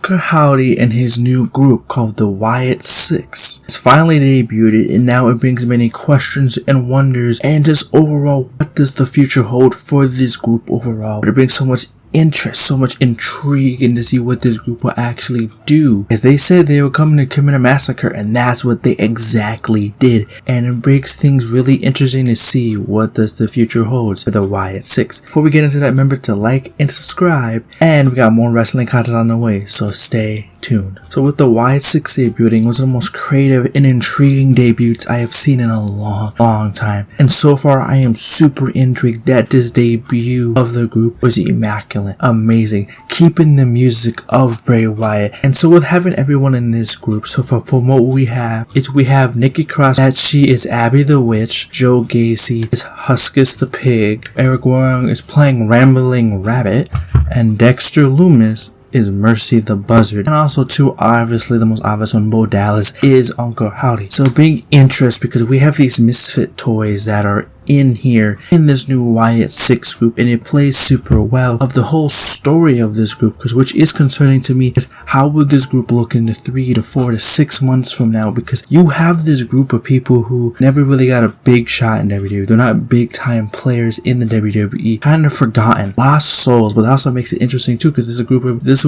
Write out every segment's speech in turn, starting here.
Uncle Howdy and his new group called the Wyatt Sick6 has finally debuted, and now it brings many questions and wonders, and just overall, what does the future hold for this group overall? But it brings so much interest, so much intrigue into see what this group will actually do, as they said they were coming to commit a massacre, and that's what they exactly did. And it makes things really interesting to see what does the future holds for the Wyatt Sick6. Before we get into that, remember to like and subscribe, and we got more wrestling content on the way, so stay tuned. So with the Wyatt Sick6 debuting, it was the most creative and intriguing debuts I have seen in a long time, and so far I am super intrigued that this debut of the group was immaculate, amazing, keeping the music of Bray Wyatt. And so with having everyone in this group, so from what we have, we have Nikki Cross, that she is Abby the Witch, Joe Gacy is Huskus the Pig, Eric Wong is playing Rambling Rabbit, and Dexter Loomis is Mercy the Buzzard, and also too, obviously the most obvious one, Bo Dallas is Uncle Howdy. So big interest because we have these misfit toys that are in here in this new Wyatt Sick6 group, and it plays super well of the whole story of this group, because which is concerning to me is how would this group look in the 3 to 4 to 6 months from now, because you have this group of people who never really got a big shot in WWE. They're not big time players in the WWE, kind of forgotten, lost souls. But that also makes it interesting too, because there's a group of this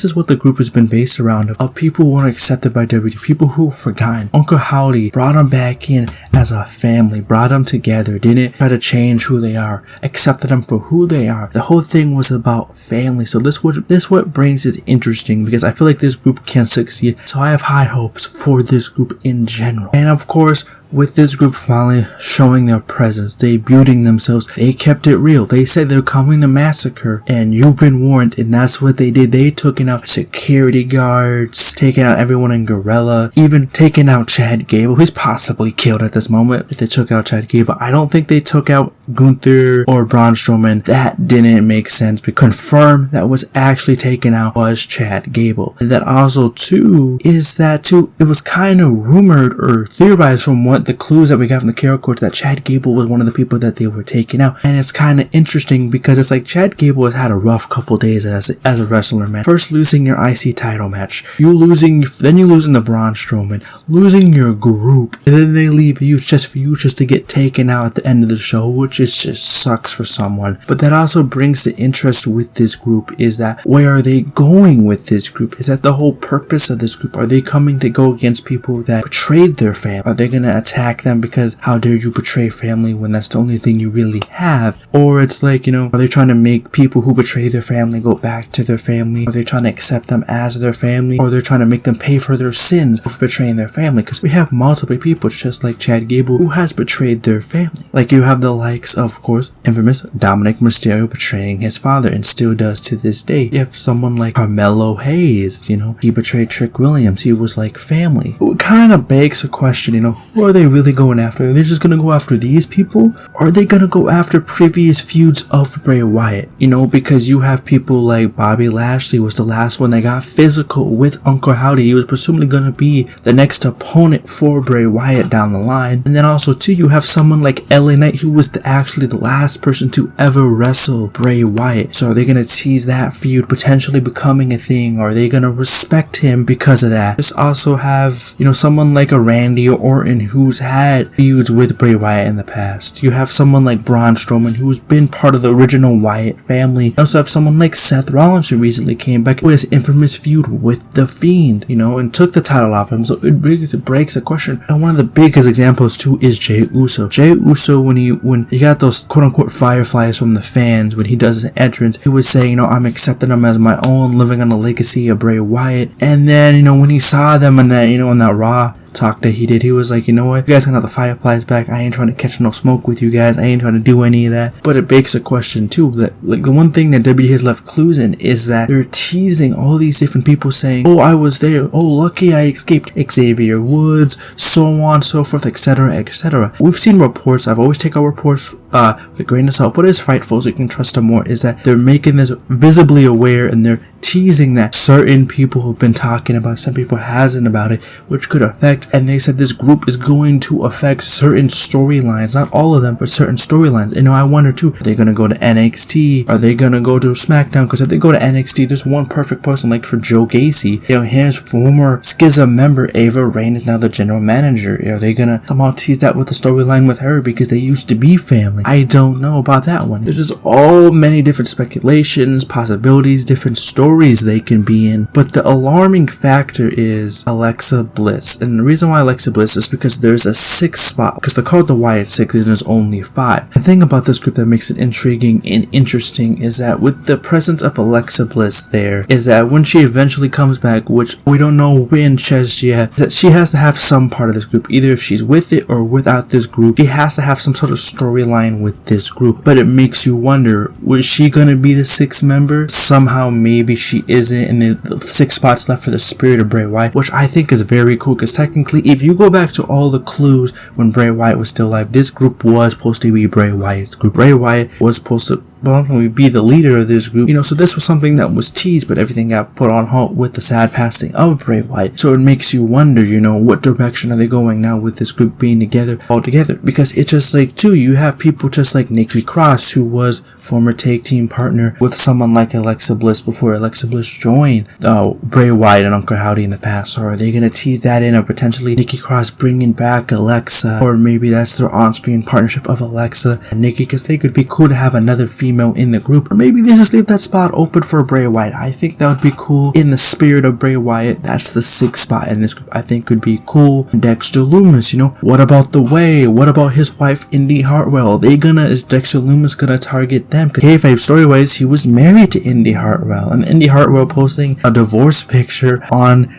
is what the group has been based around, of people who weren't accepted by WWE, people who were forgotten. Uncle Howdy brought them back in as a family, brought them together, didn't try to change who they are, accepted them for who they are. The whole thing was about family. So this what brings it interesting, because I feel like this group can succeed. So I have high hopes for this group in general. And of course, with this group finally showing their presence, debuting themselves, they kept it real. They said they're coming to massacre, and you've been warned, and that's what they did. They took out security guards, taking out everyone in Gorilla, even taking out Chad Gable, who's possibly killed at this moment. If they took out Chad Gable, I don't think they took out Gunther or Braun Strowman. That didn't make sense, but confirm that was actually taken out was Chad Gable. And that also too is that too, it was kind of rumored or theorized from what the clues that we got from the Carol Courts that Chad Gable was one of the people that they were taking out. And it's kind of interesting because it's like Chad Gable has had a rough couple days as a wrestler, man. First losing your IC title match, then you losing the Braun Strowman, losing your group, and then they leave you just to get taken out at the end of the show, which is just sucks for someone. But that also brings the interest with this group, is that where are they going with this group? Is that the whole purpose of this group? Are they coming to go against people that betrayed their family? Are they going to attack them because how dare you betray family when that's the only thing you really have? Or it's like, are they trying to make people who betray their family go back to their family? Are they trying to accept them as their family? Or they're trying to make them pay for their sins of betraying their family? Because we have multiple people just like Chad Gable who has betrayed their family. Like you have the likes of course, infamous Dominic Mysterio betraying his father and still does to this day. You have someone like Carmelo Hayes, he betrayed Trick Williams. He was like family. It kind of begs a question, who are they really going after? Are they just going to go after these people? Or are they going to go after previous feuds of Bray Wyatt? Because you have people like Bobby Lashley was the last one that got physical with Uncle Howdy. He was presumably going to be the next opponent for Bray Wyatt down the line. And then also too, you have someone like LA Knight who was actually the last person to ever wrestle Bray Wyatt. So are they going to tease that feud potentially becoming a thing? Or are they going to respect him because of that? Just also have, someone like a Randy Orton who's had feuds with Bray Wyatt in the past. You have someone like Braun Strowman who's been part of the original Wyatt family. You also have someone like Seth Rollins who recently came back with his infamous feud with The Fiend, and took the title off him. So it breaks a question. And one of the biggest examples too is Jey Uso. Jey Uso, when you got those quote unquote fireflies from the fans, when he does his entrance, he would say, I'm accepting them as my own, living on the legacy of Bray Wyatt. And then, when he saw them in that, in that Raw talk that he did, he was like, you guys can have the fireflies back. I ain't trying to catch no smoke with you guys. I ain't trying to do any of that. But it begs a question too, that like the one thing that WWE has left clues in is that they're teasing all these different people saying, oh, I was there, oh, lucky I escaped Xavier Woods, so on, so forth, etc., etc. We've seen reports. I've always taken our reports with a grain of salt, but it's Fightful, so you can trust them more, is that they're making this visibly aware, and they're teasing that certain people have been talking about, some people hasn't about it, which could affect, and they said this group is going to affect certain storylines, not all of them, but certain storylines. You know, I wonder too, are they gonna go to NXT? Are they gonna go to SmackDown? Because if they go to NXT, there's one perfect person, like for Joe Gacy, you know, his former Schism member Ava Raine is now the general manager. Are they gonna somehow tease that with the storyline with her because they used to be family? I don't know about that one. There's just all many different speculations, possibilities, different stories they can be in. But the alarming factor is Alexa Bliss. And the reason why Alexa Bliss is because there's a 6th spot, because they're called the Wyatt Six and there's only 5. The thing about this group that makes it intriguing and interesting is that with the presence of Alexa Bliss there, is that when she eventually comes back, which we don't know when just yet, that she has to have some part of this group. Either if she's with it or without this group, she has to have some sort of storyline with this group. But it makes you wonder, was she gonna be the 6th member? Somehow maybe she isn't, and the 6 spots left for the spirit of Bray Wyatt, which I think is very cool, because technically if you go back to all the clues when Bray Wyatt was still alive, this group was supposed to be Bray Wyatt's group. Bray Wyatt was supposed to be the leader of this group, you know, so this was something that was teased, but everything got put on halt with the sad passing of Bray Wyatt. So it makes you wonder, you know, what direction are they going now with this group being together, all together? Because it's just like, too, you have people just like Nikki Cross, who was former tag team partner with someone like Alexa Bliss before Alexa Bliss joined Bray Wyatt and Uncle Howdy in the past. So are they gonna tease that in, or potentially Nikki Cross bringing back Alexa, or maybe that's their on-screen partnership of Alexa and Nikki, because they could be cool to have another female in the group, or maybe they just leave that spot open for Bray Wyatt. I think that would be cool. In the spirit of Bray Wyatt, that's the 6th spot in this group. I think could be cool. And Dexter Lumis, you know, what about The Way? What about his wife Indy Hartwell? Is Dexter Lumis gonna target them? Because kayfabe story-wise, he was married to Indy Hartwell, and Indy Hartwell posting a divorce picture on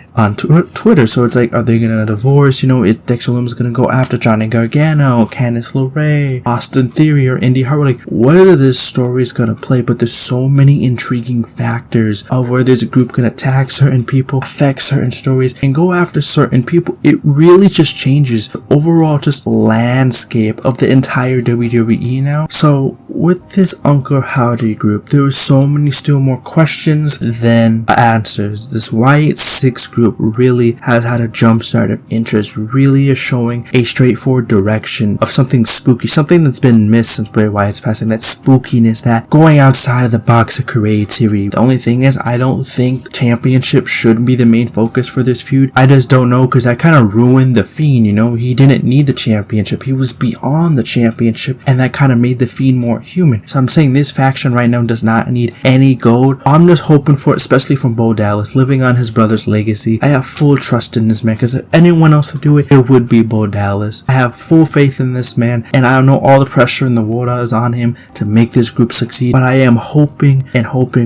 Twitter. So it's like, are they gonna divorce? You know, is Dexter Lumis gonna go after Johnny Gargano, Candice LeRae, Austin Theory, or Indy Hartwell? Like, what are this stories gonna play? But there's so many intriguing factors of where there's a group gonna attack certain people, affect certain stories, and go after certain people. It really just changes the overall just landscape of the entire WWE now. So with this Uncle Howdy group, there were so many still more questions than answers. This Wyatt Six group really has had a jumpstart of interest, really is showing a straightforward direction of something spooky, something that's been missed since Bray Wyatt's passing, that spookiness, that going outside of the box of creativity. The only thing is, I don't think championship should be the main focus for this feud. I just don't know, because that kind of ruined the Fiend, you know, he didn't need the championship, he was beyond the championship, and that kind of made the Fiend more human. So I'm saying this faction right now does not need any gold. I'm just hoping for it, especially from Bo Dallas, living on his brother's legacy. I have full trust in this man, because if anyone else to do it, it would be Bo Dallas. I have full faith in this man, and I know all the pressure in the world is on him to make this group succeed, but I am hoping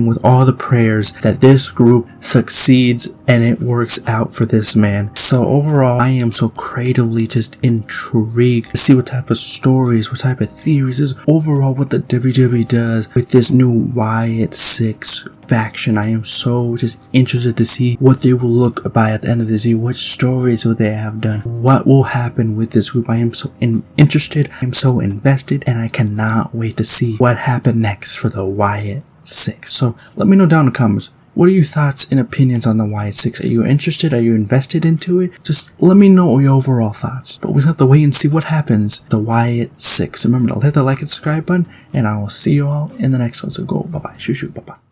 with all the prayers that this group succeeds and it works out for this man. So overall, I am so creatively just intrigued to see what type of stories, what type of theories is overall what the WWE does with this new Wyatt Six faction. I am so just interested to see what they will look by at the end of this year, what stories will they have done, what will happen with this group. I am so interested, I'm so invested, and I cannot wait to see what happened next for the Wyatt Six. So let me know down in the comments, what are your thoughts and opinions on the Wyatt Six? Are you interested? Are you invested into it? Just let me know your overall thoughts. But we have to wait and see what happens. The Wyatt Six. Remember to hit the like and subscribe button, and I will see you all in the next one. So go, bye bye, shoot, bye bye.